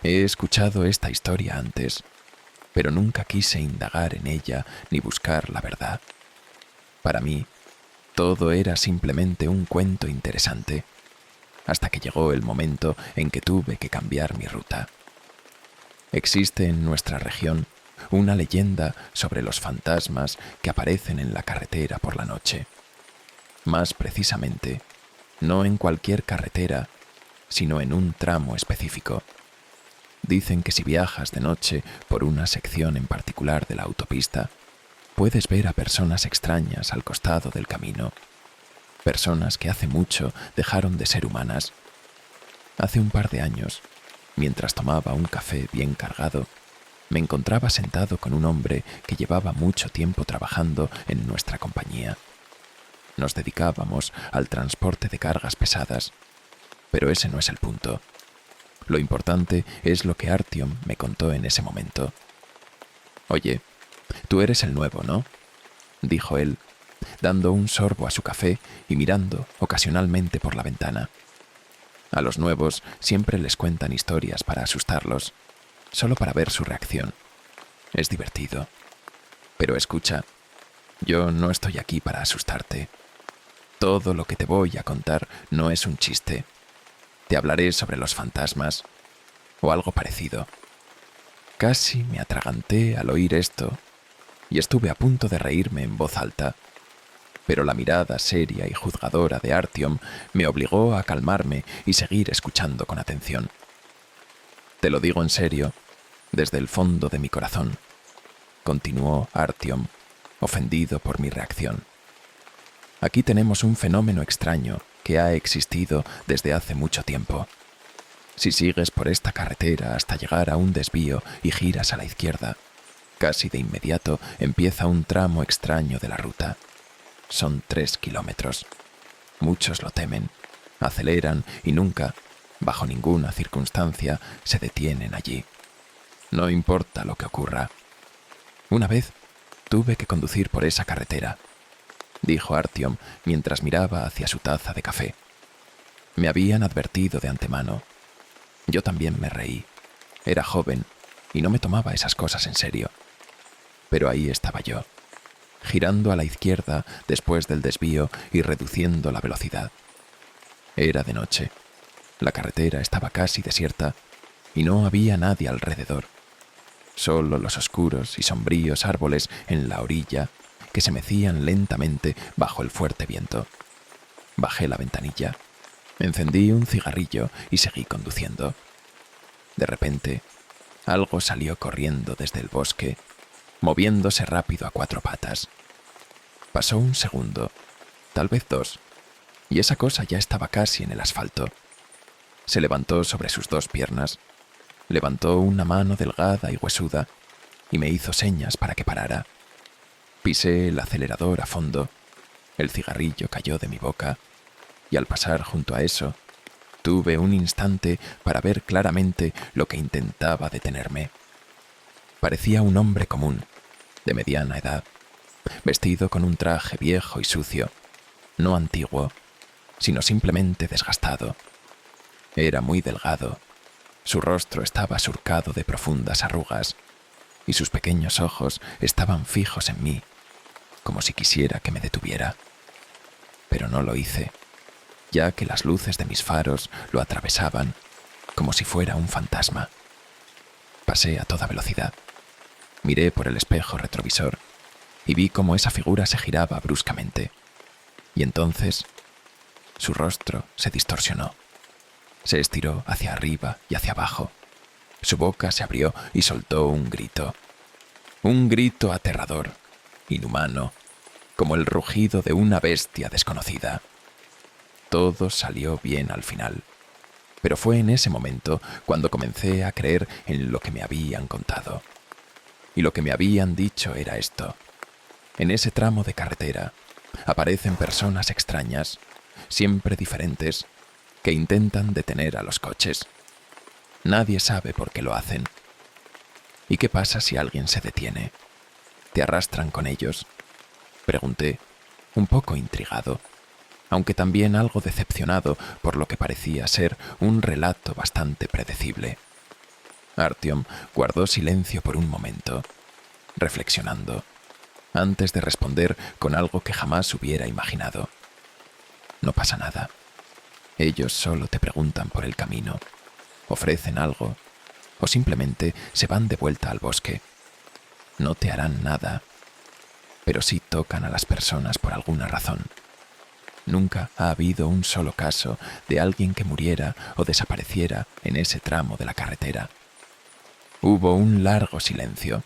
He escuchado esta historia antes, pero nunca quise indagar en ella ni buscar la verdad. Para mí, todo era simplemente un cuento interesante, hasta que llegó el momento en que tuve que cambiar mi ruta. Existe en nuestra región una leyenda sobre los fantasmas que aparecen en la carretera por la noche. Más precisamente, no en cualquier carretera, sino en un tramo específico. Dicen que si viajas de noche por una sección en particular de la autopista, puedes ver a personas extrañas al costado del camino. Personas que hace mucho dejaron de ser humanas. Hace un par de años, mientras tomaba un café bien cargado, me encontraba sentado con un hombre que llevaba mucho tiempo trabajando en nuestra compañía. Nos dedicábamos al transporte de cargas pesadas, pero ese no es el punto. Lo importante es lo que Artyom me contó en ese momento. «Oye, tú eres el nuevo, ¿no?», dijo él, dando un sorbo a su café y mirando ocasionalmente por la ventana. A los nuevos siempre les cuentan historias para asustarlos, solo para ver su reacción. Es divertido. Pero escucha, yo no estoy aquí para asustarte. Todo lo que te voy a contar no es un chiste. Te hablaré sobre los fantasmas, o algo parecido. Casi me atraganté al oír esto, y estuve a punto de reírme en voz alta, pero la mirada seria y juzgadora de Artyom me obligó a calmarme y seguir escuchando con atención. Te lo digo en serio, desde el fondo de mi corazón, continuó Artyom, ofendido por mi reacción. Aquí tenemos un fenómeno extraño que ha existido desde hace mucho tiempo. Si sigues por esta carretera hasta llegar a un desvío y giras a la izquierda, casi de inmediato empieza un tramo extraño de la ruta. Son 3 kilómetros. Muchos lo temen, aceleran y nunca, bajo ninguna circunstancia, se detienen allí. No importa lo que ocurra. Una vez tuve que conducir por esa carretera, dijo Artyom mientras miraba hacia su taza de café. Me habían advertido de antemano. Yo también me reí. Era joven y no me tomaba esas cosas en serio. Pero ahí estaba yo, girando a la izquierda después del desvío y reduciendo la velocidad. Era de noche. La carretera estaba casi desierta y no había nadie alrededor. Solo los oscuros y sombríos árboles en la orilla que se mecían lentamente bajo el fuerte viento. Bajé la ventanilla, encendí un cigarrillo y seguí conduciendo. De repente, algo salió corriendo desde el bosque, moviéndose rápido a 4 patas. Pasó un segundo, tal vez 2, y esa cosa ya estaba casi en el asfalto. Se levantó sobre sus 2 piernas, levantó una mano delgada y huesuda y me hizo señas para que parara. Pisé el acelerador a fondo, el cigarrillo cayó de mi boca y al pasar junto a eso, tuve un instante para ver claramente lo que intentaba detenerme. Parecía un hombre común, de mediana edad, vestido con un traje viejo y sucio, no antiguo, sino simplemente desgastado. Era muy delgado, su rostro estaba surcado de profundas arrugas y sus pequeños ojos estaban fijos en mí, como si quisiera que me detuviera. Pero no lo hice, ya que las luces de mis faros lo atravesaban, como si fuera un fantasma. Pasé a toda velocidad. Miré por el espejo retrovisor y vi cómo esa figura se giraba bruscamente. Y entonces, su rostro se distorsionó. Se estiró hacia arriba y hacia abajo. Su boca se abrió y soltó un grito. Un grito aterrador, inhumano, como el rugido de una bestia desconocida. Todo salió bien al final, pero fue en ese momento cuando comencé a creer en lo que me habían contado. Y lo que me habían dicho era esto. En ese tramo de carretera aparecen personas extrañas, siempre diferentes, que intentan detener a los coches. Nadie sabe por qué lo hacen. ¿Y qué pasa si alguien se detiene? ¿Te arrastran con ellos?, pregunté, un poco intrigado, aunque también algo decepcionado por lo que parecía ser un relato bastante predecible. Artyom guardó silencio por un momento, reflexionando, antes de responder con algo que jamás hubiera imaginado. No pasa nada. Ellos solo te preguntan por el camino, ofrecen algo o simplemente se van de vuelta al bosque. No te harán nada, pero sí tocan a las personas por alguna razón. Nunca ha habido un solo caso de alguien que muriera o desapareciera en ese tramo de la carretera. Hubo un largo silencio.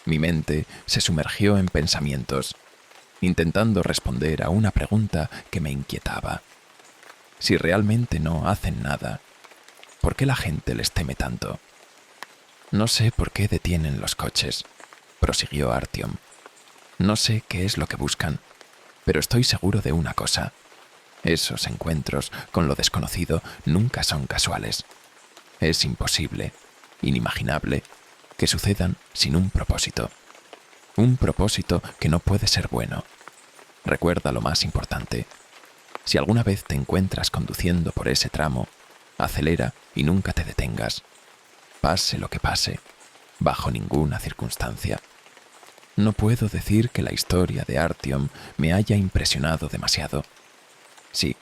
Mi mente se sumergió en pensamientos, intentando responder a una pregunta que me inquietaba. Si realmente no hacen nada, ¿por qué la gente les teme tanto? No sé por qué detienen los coches, prosiguió Artyom. No sé qué es lo que buscan, pero estoy seguro de una cosa. Esos encuentros con lo desconocido nunca son casuales. Es imposible, inimaginable, que sucedan sin un propósito. Un propósito que no puede ser bueno. Recuerda lo más importante. Si alguna vez te encuentras conduciendo por ese tramo, acelera y nunca te detengas. Pase lo que pase, bajo ninguna circunstancia. No puedo decir que la historia de Artyom me haya impresionado demasiado. Sí,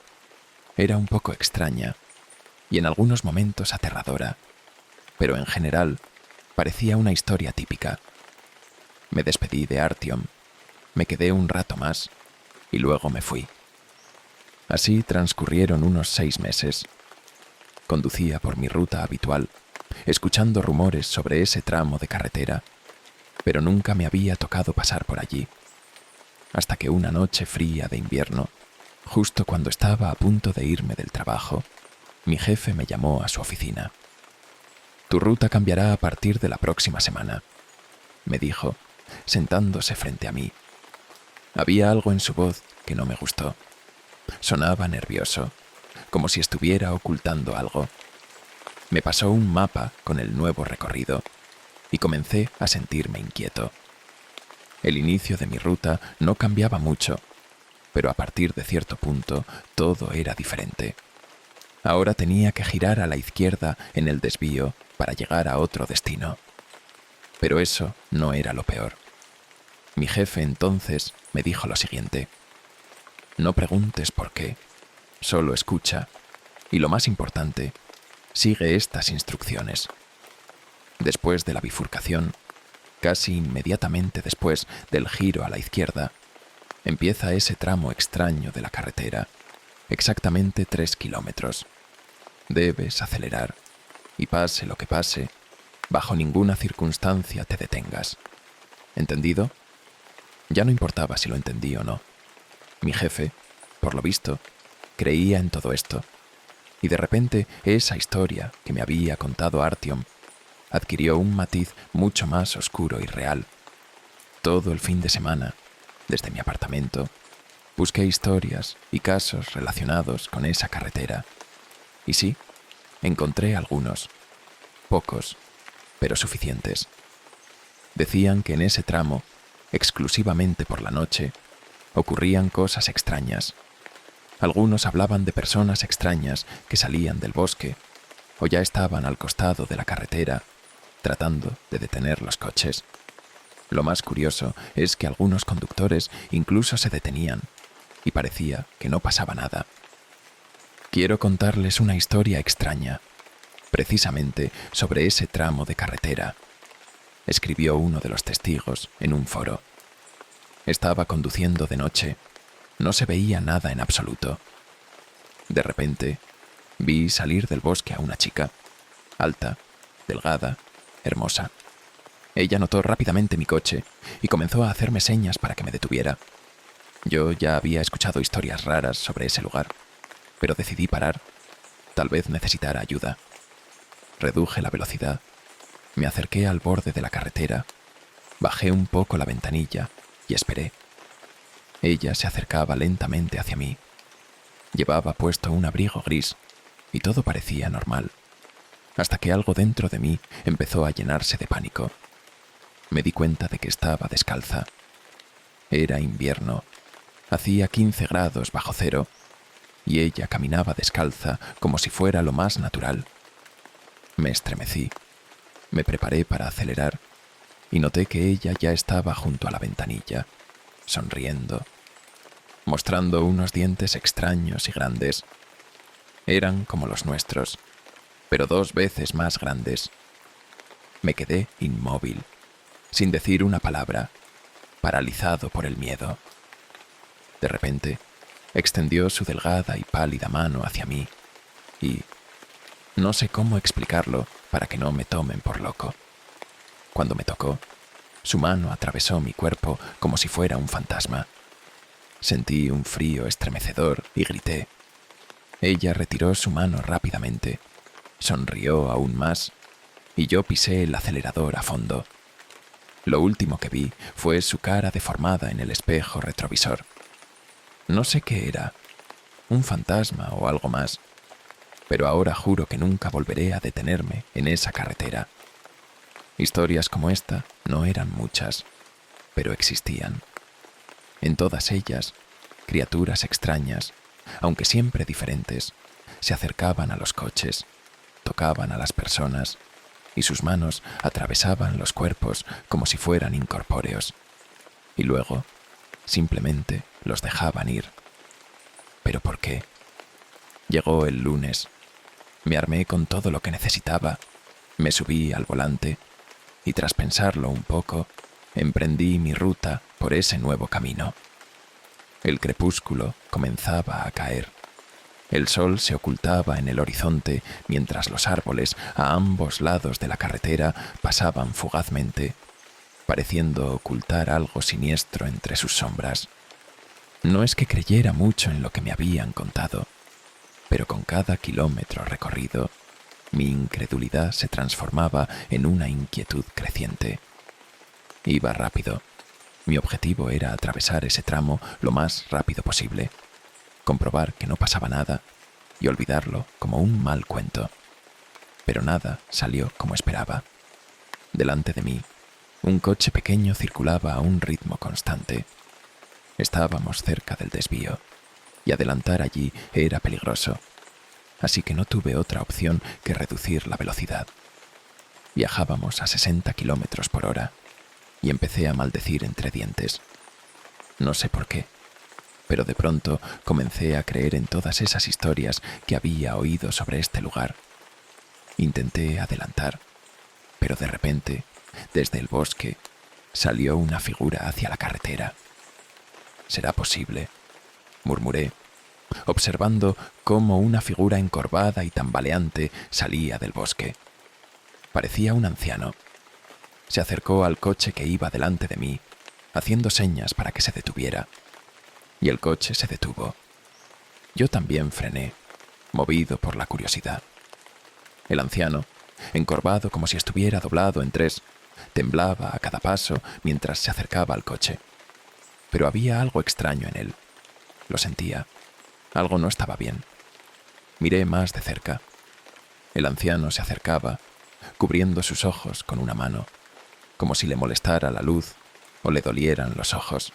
era un poco extraña y en algunos momentos aterradora, pero en general parecía una historia típica. Me despedí de Artyom, me quedé un rato más y luego me fui. Así transcurrieron unos 6 meses. Conducía por mi ruta habitual, escuchando rumores sobre ese tramo de carretera, pero nunca me había tocado pasar por allí. Hasta que una noche fría de invierno, justo cuando estaba a punto de irme del trabajo, mi jefe me llamó a su oficina. «Tu ruta cambiará a partir de la próxima semana», me dijo, sentándose frente a mí. Había algo en su voz que no me gustó. Sonaba nervioso, como si estuviera ocultando algo. Me pasó un mapa con el nuevo recorrido y comencé a sentirme inquieto. El inicio de mi ruta no cambiaba mucho, pero a partir de cierto punto todo era diferente. Ahora tenía que girar a la izquierda en el desvío para llegar a otro destino. Pero eso no era lo peor. Mi jefe entonces me dijo lo siguiente: «No preguntes por qué, solo escucha y, lo más importante, sigue estas instrucciones». Después de la bifurcación, casi inmediatamente después del giro a la izquierda, empieza ese tramo extraño de la carretera, exactamente 3 kilómetros. Debes acelerar y, pase lo que pase, bajo ninguna circunstancia te detengas. ¿Entendido? Ya no importaba si lo entendí o no. Mi jefe, por lo visto, creía en todo esto, y de repente esa historia que me había contado Artyom adquirió un matiz mucho más oscuro y real. Todo el fin de semana, desde mi apartamento, busqué historias y casos relacionados con esa carretera. Y sí, encontré algunos, pocos, pero suficientes. Decían que en ese tramo, exclusivamente por la noche, ocurrían cosas extrañas. Algunos hablaban de personas extrañas que salían del bosque o ya estaban al costado de la carretera, tratando de detener los coches. Lo más curioso es que algunos conductores incluso se detenían y parecía que no pasaba nada. Quiero contarles una historia extraña, precisamente sobre ese tramo de carretera, escribió uno de los testigos en un foro. Estaba conduciendo de noche, no se veía nada en absoluto. De repente, vi salir del bosque a una chica, alta, delgada, hermosa. Ella notó rápidamente mi coche y comenzó a hacerme señas para que me detuviera. Yo ya había escuchado historias raras sobre ese lugar, pero decidí parar. Tal vez necesitara ayuda. Reduje la velocidad, me acerqué al borde de la carretera, bajé un poco la ventanilla y esperé. Ella se acercaba lentamente hacia mí. Llevaba puesto un abrigo gris y todo parecía normal, hasta que algo dentro de mí empezó a llenarse de pánico. Me di cuenta de que estaba descalza. Era invierno, hacía 15 grados bajo cero, y ella caminaba descalza como si fuera lo más natural. Me estremecí Me preparé para acelerar y noté que ella ya estaba junto a la ventanilla, sonriendo, mostrando unos dientes extraños y grandes. Eran como los nuestros, pero 2 veces más grandes. Me quedé inmóvil, sin decir una palabra, paralizado por el miedo. De repente, extendió su delgada y pálida mano hacia mí y no sé cómo explicarlo para que no me tomen por loco. Cuando me tocó, su mano atravesó mi cuerpo como si fuera un fantasma. Sentí un frío estremecedor y grité. Ella retiró su mano rápidamente, sonrió aún más y yo pisé el acelerador a fondo. Lo último que vi fue su cara deformada en el espejo retrovisor. No sé qué era, un fantasma o algo más, pero ahora juro que nunca volveré a detenerme en esa carretera. Historias como esta no eran muchas, pero existían. En todas ellas, criaturas extrañas, aunque siempre diferentes, se acercaban a los coches, tocaban a las personas y sus manos atravesaban los cuerpos como si fueran incorpóreos. Y luego, simplemente los dejaban ir. ¿Pero por qué? Llegó el lunes. Me armé con todo lo que necesitaba, me subí al volante y tras pensarlo un poco, emprendí mi ruta por ese nuevo camino. El crepúsculo comenzaba a caer. El sol se ocultaba en el horizonte mientras los árboles a ambos lados de la carretera pasaban fugazmente, pareciendo ocultar algo siniestro entre sus sombras. No es que creyera mucho en lo que me habían contado, pero con cada kilómetro recorrido, mi incredulidad se transformaba en una inquietud creciente. Iba rápido. Mi objetivo era atravesar ese tramo lo más rápido posible, comprobar que no pasaba nada y olvidarlo como un mal cuento. Pero nada salió como esperaba. Delante de mí, un coche pequeño circulaba a un ritmo constante. Estábamos cerca del desvío, y adelantar allí era peligroso, así que no tuve otra opción que reducir la velocidad. Viajábamos a 60 kilómetros por hora, y empecé a maldecir entre dientes. No sé por qué, pero de pronto comencé a creer en todas esas historias que había oído sobre este lugar. Intenté adelantar, pero de repente, desde el bosque, salió una figura hacia la carretera. «¿Será posible?», murmuré, observando cómo una figura encorvada y tambaleante salía del bosque. Parecía un anciano. Se acercó al coche que iba delante de mí, haciendo señas para que se detuviera. Y el coche se detuvo. Yo también frené, movido por la curiosidad. El anciano, encorvado como si estuviera doblado en 3, temblaba a cada paso mientras se acercaba al coche. Pero había algo extraño en él. Lo sentía. Algo no estaba bien. Miré más de cerca. El anciano se acercaba, cubriendo sus ojos con una mano, como si le molestara la luz o le dolieran los ojos.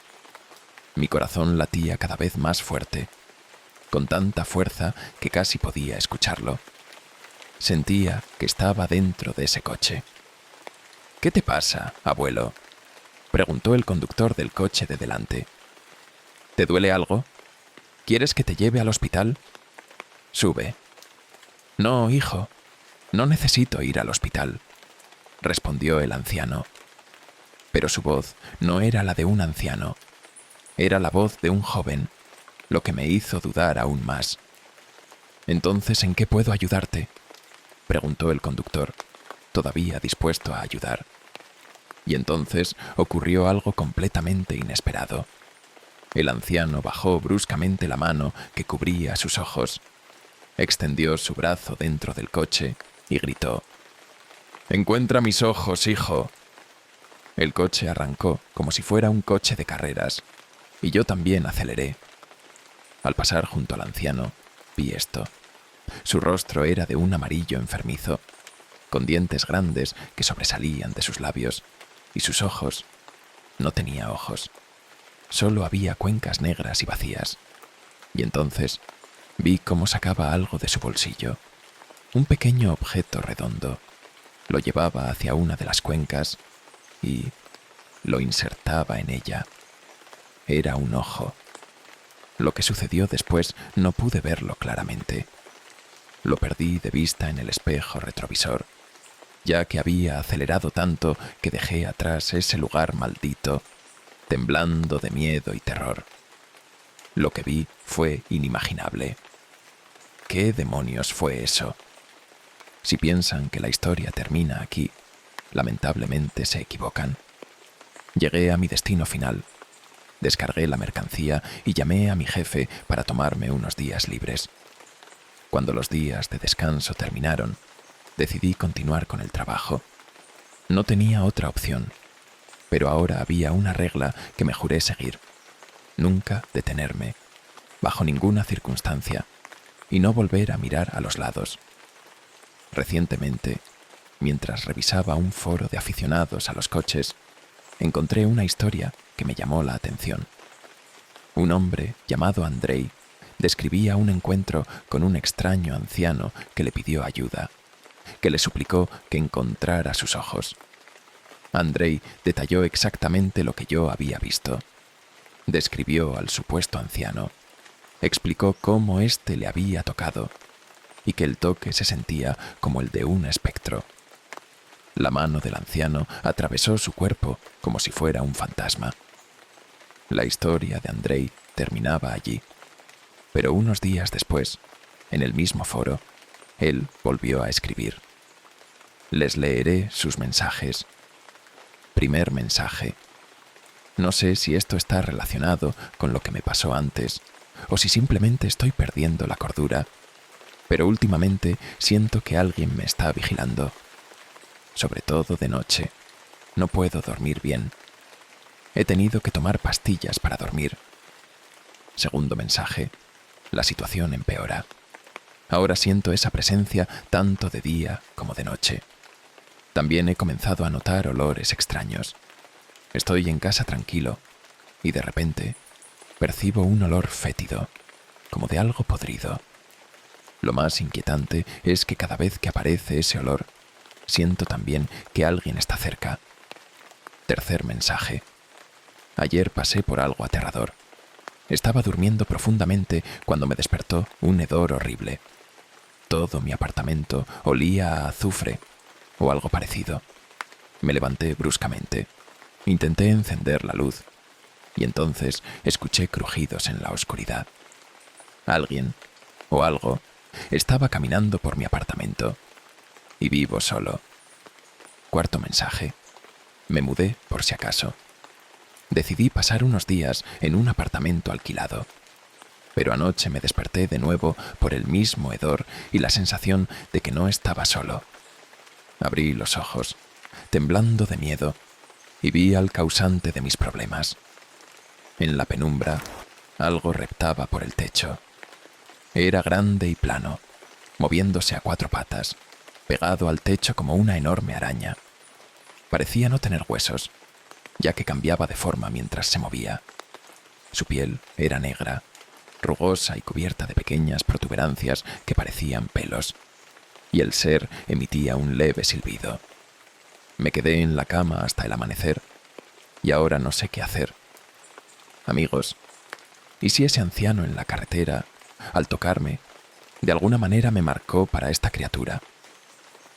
Mi corazón latía cada vez más fuerte, con tanta fuerza que casi podía escucharlo. Sentía que estaba dentro de ese coche. «¿Qué te pasa, abuelo?», preguntó el conductor del coche de delante. «¿Te duele algo? ¿Quieres que te lleve al hospital? Sube». «No, hijo, no necesito ir al hospital», respondió el anciano. Pero su voz no era la de un anciano. Era la voz de un joven, lo que me hizo dudar aún más. «¿Entonces en qué puedo ayudarte?», preguntó el conductor, todavía dispuesto a ayudar. Y entonces ocurrió algo completamente inesperado. El anciano bajó bruscamente la mano que cubría sus ojos, extendió su brazo dentro del coche y gritó: «Encuentra mis ojos, hijo». El coche arrancó como si fuera un coche de carreras, y yo también aceleré. Al pasar junto al anciano, vi esto. Su rostro era de un amarillo enfermizo, con dientes grandes que sobresalían de sus labios, y sus ojos no tenía ojos. Solo había cuencas negras y vacías. Y entonces vi cómo sacaba algo de su bolsillo, un pequeño objeto redondo. Lo llevaba hacia una de las cuencas y lo insertaba en ella. Era un ojo. Lo que sucedió después no pude verlo claramente. Lo perdí de vista en el espejo retrovisor, ya que había acelerado tanto que dejé atrás ese lugar maldito, temblando de miedo y terror. Lo que vi fue inimaginable. ¿Qué demonios fue eso? Si piensan que la historia termina aquí, lamentablemente se equivocan. Llegué a mi destino final. Descargué la mercancía y llamé a mi jefe para tomarme unos días libres. Cuando los días de descanso terminaron, decidí continuar con el trabajo. No tenía otra opción, pero ahora había una regla que me juré seguir. Nunca detenerme, bajo ninguna circunstancia, y no volver a mirar a los lados. Recientemente, mientras revisaba un foro de aficionados a los coches, encontré una historia que me llamó la atención. Un hombre llamado Andrei describía un encuentro con un extraño anciano que le pidió ayuda, que le suplicó que encontrara sus ojos. Andrei detalló exactamente lo que yo había visto. Describió al supuesto anciano, explicó cómo éste le había tocado y que el toque se sentía como el de un espectro. La mano del anciano atravesó su cuerpo como si fuera un fantasma. La historia de Andrei terminaba allí, pero unos días después, en el mismo foro, él volvió a escribir. Les leeré sus mensajes. Primer mensaje. No sé si esto está relacionado con lo que me pasó antes, o si simplemente estoy perdiendo la cordura, pero últimamente siento que alguien me está vigilando. Sobre todo de noche. No puedo dormir bien. He tenido que tomar pastillas para dormir. Segundo mensaje. La situación empeora. Ahora siento esa presencia tanto de día como de noche. También he comenzado a notar olores extraños. Estoy en casa tranquilo y de repente percibo un olor fétido, como de algo podrido. Lo más inquietante es que cada vez que aparece ese olor, siento también que alguien está cerca. Tercer mensaje. Ayer pasé por algo aterrador. Estaba durmiendo profundamente cuando me despertó un hedor horrible. Todo mi apartamento olía a azufre o algo parecido. Me levanté bruscamente. Intenté encender la luz y entonces escuché crujidos en la oscuridad. Alguien o algo estaba caminando por mi apartamento y vivo solo. Cuarto mensaje. Me mudé por si acaso. Decidí pasar unos días en un apartamento alquilado, pero anoche me desperté de nuevo por el mismo hedor y la sensación de que no estaba solo. Abrí los ojos, temblando de miedo, y vi al causante de mis problemas. En la penumbra, algo reptaba por el techo. Era grande y plano, moviéndose a cuatro patas, pegado al techo como una enorme araña. Parecía no tener huesos, ya que cambiaba de forma mientras se movía. Su piel era negra, rugosa y cubierta de pequeñas protuberancias que parecían pelos, y el ser emitía un leve silbido. Me quedé en la cama hasta el amanecer, y ahora no sé qué hacer. Amigos, ¿y si ese anciano en la carretera, al tocarme, de alguna manera me marcó para esta criatura?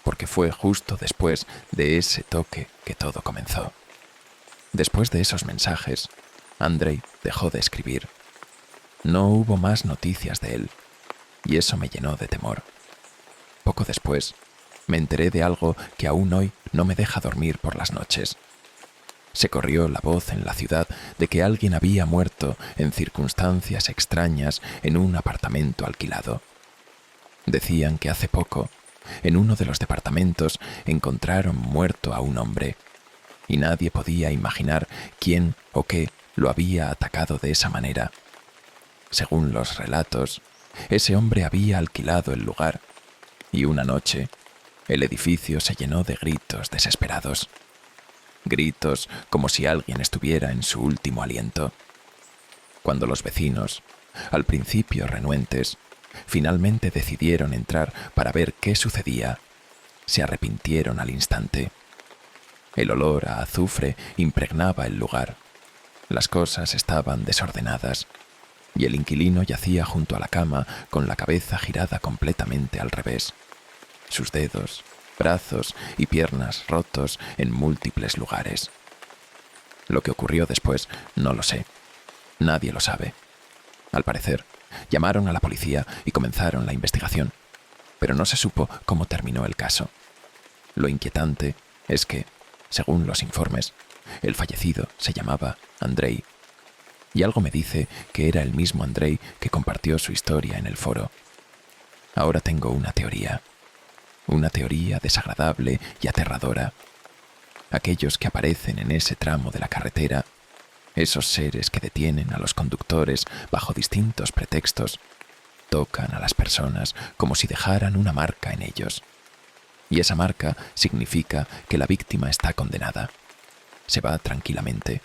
Porque fue justo después de ese toque que todo comenzó. Después de esos mensajes, Andrei dejó de escribir. No hubo más noticias de él, y eso me llenó de temor. Poco después, me enteré de algo que aún hoy no me deja dormir por las noches. Se corrió la voz en la ciudad de que alguien había muerto en circunstancias extrañas en un apartamento alquilado. Decían que hace poco, en uno de los departamentos, encontraron muerto a un hombre, y nadie podía imaginar quién o qué lo había atacado de esa manera. Según los relatos, ese hombre había alquilado el lugar, y una noche, el edificio se llenó de gritos desesperados. Gritos como si alguien estuviera en su último aliento. Cuando los vecinos, al principio renuentes, finalmente decidieron entrar para ver qué sucedía, se arrepintieron al instante. El olor a azufre impregnaba el lugar. Las cosas estaban desordenadas y el inquilino yacía junto a la cama con la cabeza girada completamente al revés. Sus dedos, brazos y piernas rotos en múltiples lugares. Lo que ocurrió después no lo sé. Nadie lo sabe. Al parecer, llamaron a la policía y comenzaron la investigación, pero no se supo cómo terminó el caso. Lo inquietante es que, según los informes, el fallecido se llamaba Andrei, y algo me dice que era el mismo Andrei que compartió su historia en el foro. Ahora tengo una teoría desagradable y aterradora. Aquellos que aparecen en ese tramo de la carretera, esos seres que detienen a los conductores bajo distintos pretextos, tocan a las personas como si dejaran una marca en ellos. Y esa marca significa que la víctima está condenada. Se va tranquilamente,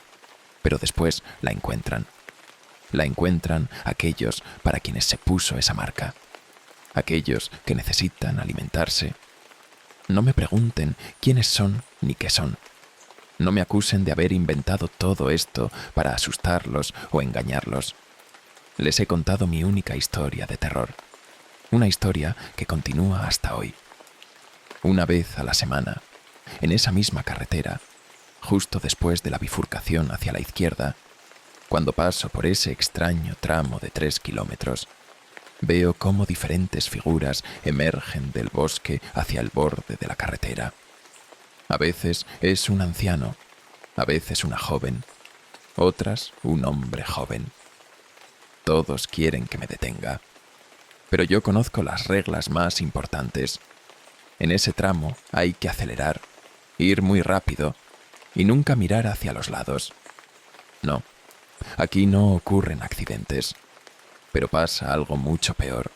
pero después la encuentran. La encuentran aquellos para quienes se puso esa marca. Aquellos que necesitan alimentarse. No me pregunten quiénes son ni qué son. No me acusen de haber inventado todo esto para asustarlos o engañarlos. Les he contado mi única historia de terror. Una historia que continúa hasta hoy. Una vez a la semana, en esa misma carretera, justo después de la bifurcación hacia la izquierda, cuando paso por ese extraño tramo de 3 kilómetros, veo cómo diferentes figuras emergen del bosque hacia el borde de la carretera. A veces es un anciano, a veces una joven, otras un hombre joven. Todos quieren que me detenga, pero yo conozco las reglas más importantes. En ese tramo hay que acelerar, ir muy rápido y nunca mirar hacia los lados. No, aquí no ocurren accidentes, pero pasa algo mucho peor.